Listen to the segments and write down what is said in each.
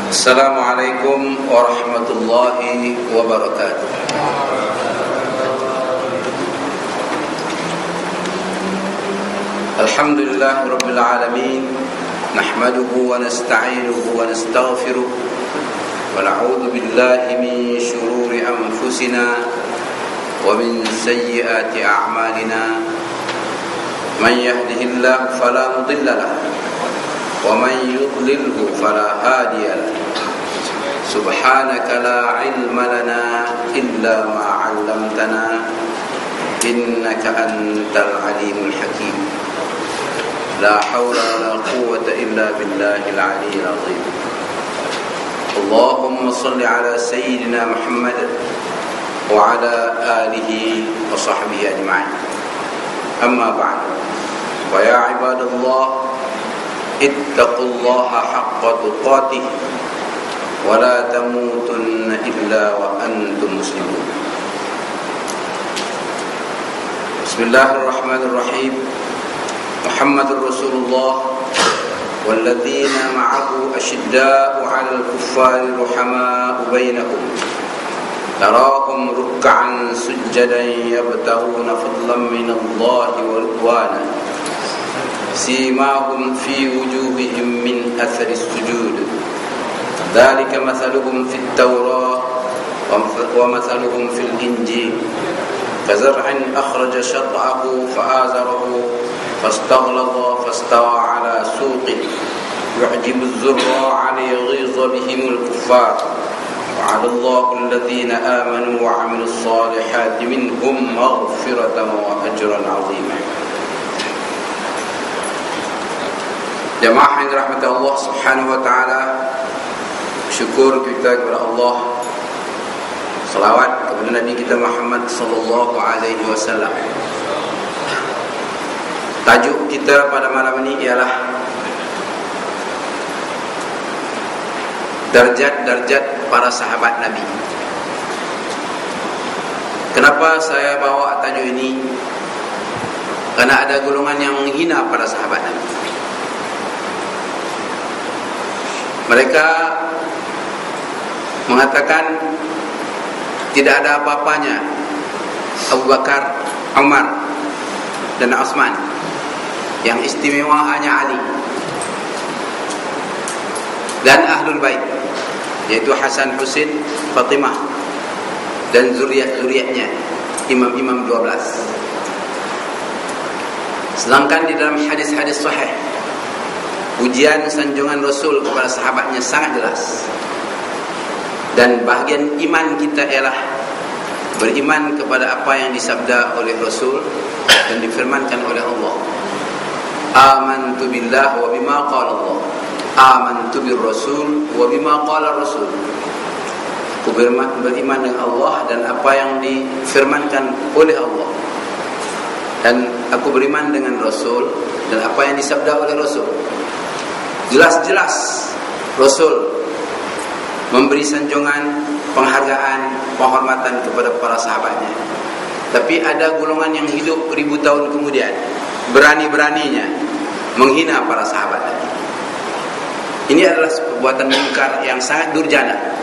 Assalamualaikum warahmatullahi wabarakatuh. Alhamdulillah rabbil alamin, nahmaduhu wa nasta'inuhu wa nastaghfiruh wa na'udzu billahi min shururi anfusina wa min sayyiati a'malina. Man yahdihillahu fala mudilla lahu wa man yudlilhu fala hadiya lahu. Subhanaka la ilma lana illa ma 'allamtana innaka antal alimul hakim. La haula wa la quwwata illa billahil aliyyil azim. Allahumma salli ala sayyidina Muhammad wa ala alihi wa sahbihi ajma'in. Amma ba'd. Wa ya ibadallah, ittaqullaha haqqa tuqatih wa la tamutunna illa wa antum muslimun. Bismillahirrahmanirrahim. Muhammadur Rasulullah walladzina ma'ahu asyidda'u 'alal kuffari ruhama'u bainahum tarahum ruk'an sujjadan yabtaghuna fadlan minallahi wa ridwana simahum fi wujuhihim min athari sujud dzalika mathaluhum fit tawrah wa mathaluhum fil injil kazar'in akhraja shat'ahu fa'azarahu fastaghladha fastawa 'ala suqihi yu'jibu az-zurra'a liyaghiza bihimul kuffar wa'ada Allahu alladhina amanu wa 'amilus salihati minhum maghfiratan wa ajran 'azima. Jemaah yang dirahmati Allah Subhanahu wa taala, syukur kita kepada Allah, selawat kepada Nabi kita Muhammad sallallahu alaihi wasallam. Tajuk kita pada malam ini ialah darjat-darjat para sahabat Nabi. Kenapa saya bawa tajuk ini? Karena ada golongan yang menghina para sahabat Nabi. Mereka mengatakan tidak ada apa-apanya Abu Bakar, Umar dan Utsman, yang istimewa hanya Ali dan Ahlul Bait, yaitu Hasan, Husain, Fatimah dan zuriat-zuriatnya, imam-imam 12. Sedangkan di dalam hadis-hadis sahih, pujian sanjungan Rasul kepada sahabatnya sangat jelas. Dan bahagian iman kita ialah beriman kepada apa yang disabda oleh Rasul dan difirmankan oleh Allah. Amantu billah wa bima qala Allah. Amantu bir Rasul wa bima qala Rasul. Aku beriman dengan Allah dan apa yang difirmankan oleh Allah. Dan aku beriman dengan Rasul dan apa yang disabda oleh Rasul. Jelas-jelas Rasul memberi sanjungan, penghargaan, penghormatan kepada para sahabatnya. Tapi ada golongan yang hidup 1000 tahun kemudian, berani-beraninya menghina para sahabat. Ini adalah perbuatan mungkar yang sangat durjana.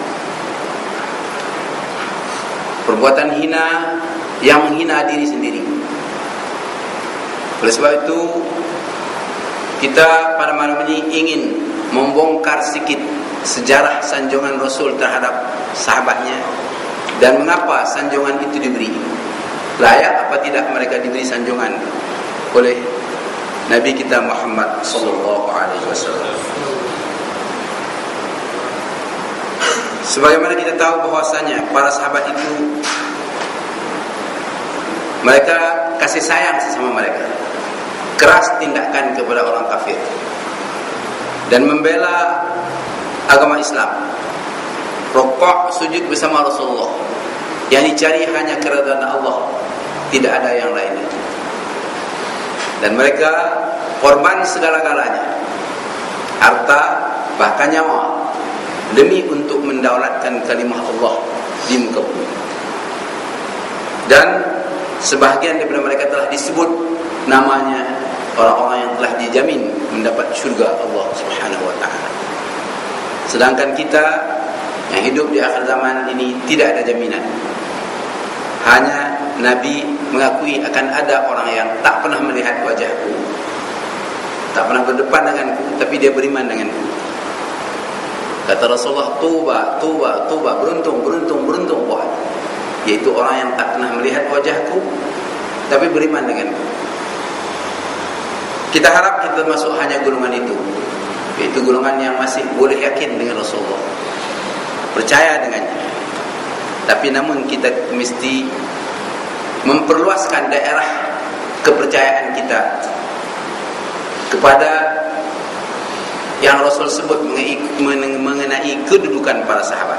Perbuatan hina yang menghina diri sendiri. Oleh sebab itu, kita pada malam ini ingin membongkar sedikit sejarah sanjungan Rasul terhadap sahabatnya dan mengapa sanjungan itu diberi. Layak apa tidak mereka diberi sanjungan oleh Nabi kita Muhammad sallallahu alaihi wasallam. Sebagaimana kita tahu bahwasanya para sahabat itu mereka kasih sayang sesama mereka, keras tindakan kepada orang kafir dan membela agama Islam. Rukuk sujud bersama Rasulullah, yang dicari hanya keridhaan Allah, tidak ada yang lain. Dan mereka korban segala-galanya, harta bahkan nyawa, demi untuk mendaulatkan kalimah Allah di muka bumi. Dan sebahagian daripada mereka telah disebut namanya, orang-orang yang telah dijamin mendapat syurga Allah Subhanahu wa ta'ala. Sedangkan kita yang hidup di akhir zaman ini tidak ada jaminan. Hanya Nabi mengakui akan ada orang yang tak pernah melihat wajahku, tak pernah berdepan denganku, tapi dia beriman denganku. Kata Rasulullah, tuba, tuba, tuba, beruntung, beruntung, beruntung buat, yaitu orang yang tak pernah melihat wajahku tapi beriman denganku. Kita harap kita masuk hanya golongan itu, yaitu golongan yang masih boleh yakin dengan Rasulullah, percaya dengannya. Tapi namun kita mesti memperluaskan daerah kepercayaan kita kepada yang Rasul sebut mengenai kedudukan para sahabat.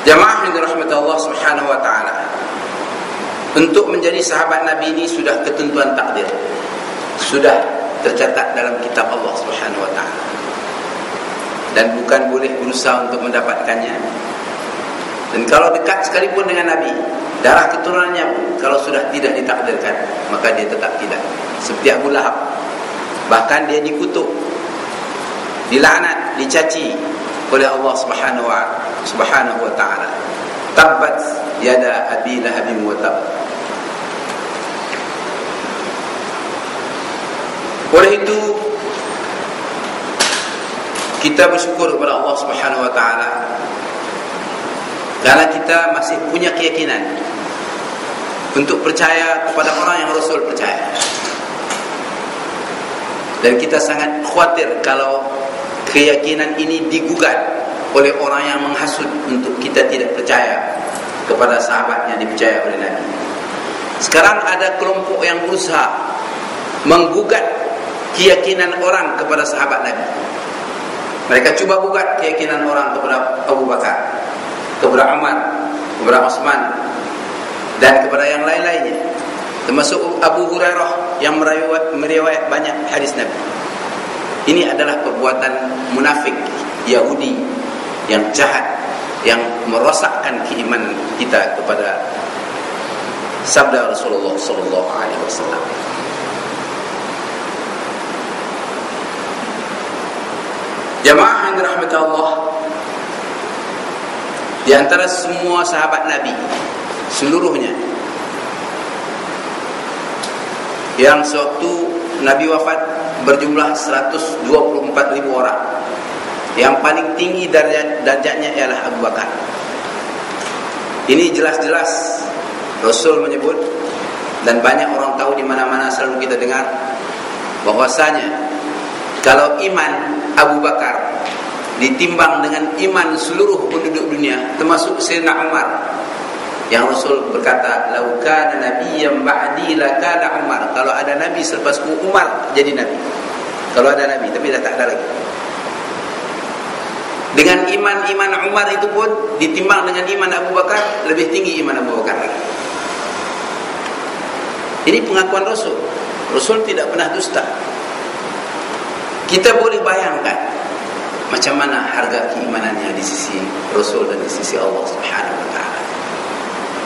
Jamaah yang dirahmati Allah Subhanahu wa taala, untuk menjadi sahabat Nabi ini sudah ketentuan takdir, sudah tercatat dalam kitab Allah Subhanahu wa taala, dan bukan boleh berusaha untuk mendapatkannya. Dan kalau dekat sekalipun dengan Nabi, darah keturunannya pun kalau sudah tidak ditakdirkan, maka dia tetap tidak. Seperti Abu Lahab, bahkan dia dikutuk, dilaknat, dicaci oleh Allah Subhanahu wa taala. Tabbat yada abi lahabin wa tab. Oleh itu kita bersyukur kepada Allah Subhanahu wa taala karena kita masih punya keyakinan untuk percaya kepada orang yang Rasul percaya. Dan kita sangat khawatir kalau keyakinan ini digugat oleh orang yang menghasut untuk kita tidak percaya kepada sahabat yang dipercaya oleh Nabi. Sekarang ada kelompok yang berusaha menggugat keyakinan orang kepada sahabat Nabi. Mereka cuba gugat keyakinan orang kepada Abu Bakar, kepada Umar, kepada Utsman, dan kepada yang lain-lainnya, termasuk Abu Hurairah yang meriwayat banyak hadis Nabi. Ini adalah perbuatan munafik Yahudi yang jahat, yang merosakkan keimanan kita kepada sabda Rasulullah sallallahu alaihi wasallam. Jamaah yang dirahmati Allah, di antara semua sahabat Nabi seluruhnya, yang sewaktu Nabi wafat berjumlah 124.000 orang, yang paling tinggi darjatnya ialah Abu Bakar. Ini jelas-jelas Rasul menyebut, dan banyak orang tahu, di mana-mana selalu kita dengar bahwasanya kalau iman Abu Bakar ditimbang dengan iman seluruh penduduk dunia, termasuk Sayyidina Umar, yang Rasul berkata, "Lau kana nabiyyan ba'di lakana Umar." Kalau ada nabi selepasku, Umar jadi nabi. Kalau ada nabi, tapi dah tak ada lagi. Dengan iman Umar itu pun ditimbang dengan iman Abu Bakar, lebih tinggi iman Abu Bakar lagi. Ini pengakuan Rasul. Rasul tidak pernah dusta. Kita boleh bayangkan macam mana harga keimanannya di sisi Rasul dan di sisi Allah Subhanahu wa taala.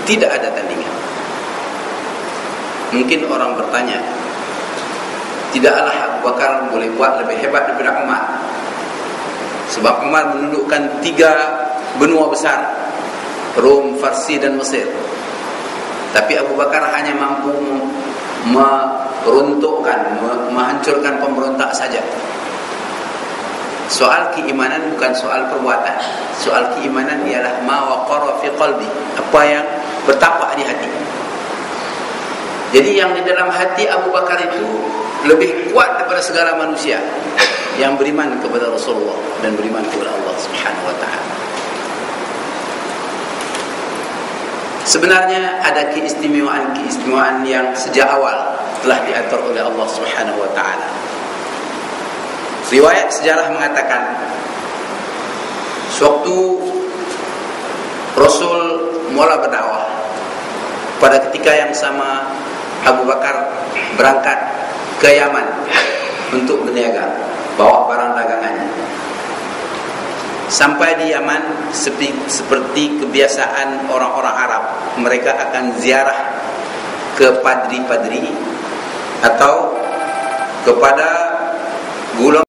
Tidak ada tandingan. Mungkin orang bertanya, tidaklah Abu Bakar boleh buat lebih hebat daripada Umar? Sebab Umar menundukkan 3 benua besar, Rom, Farsi dan Mesir. Tapi Abu Bakar hanya mampu meruntuhkan, menghancurkan pemberontak saja. Soal keimanan bukan soal perbuatan. Soal keimanan ialah ma waqara fi qalbi, apa yang bertapak di hati. Jadi yang di dalam hati Abu Bakar itu lebih kuat daripada segala manusia yang beriman kepada Rasulullah dan beriman kepada Allah Subhanahu wa taala. Sebenarnya ada keistimewaan yang sejak awal telah diatur oleh Allah Subhanahu wa taala. Riwayat sejarah mengatakan, sewaktu Rasul mula berdakwah, pada ketika yang sama Abu Bakar berangkat ke Yaman untuk berniaga, bawa barang dagangannya. Sampai di Yaman, seperti kebiasaan orang-orang Arab, mereka akan ziarah ke padri-padri atau kepada golongan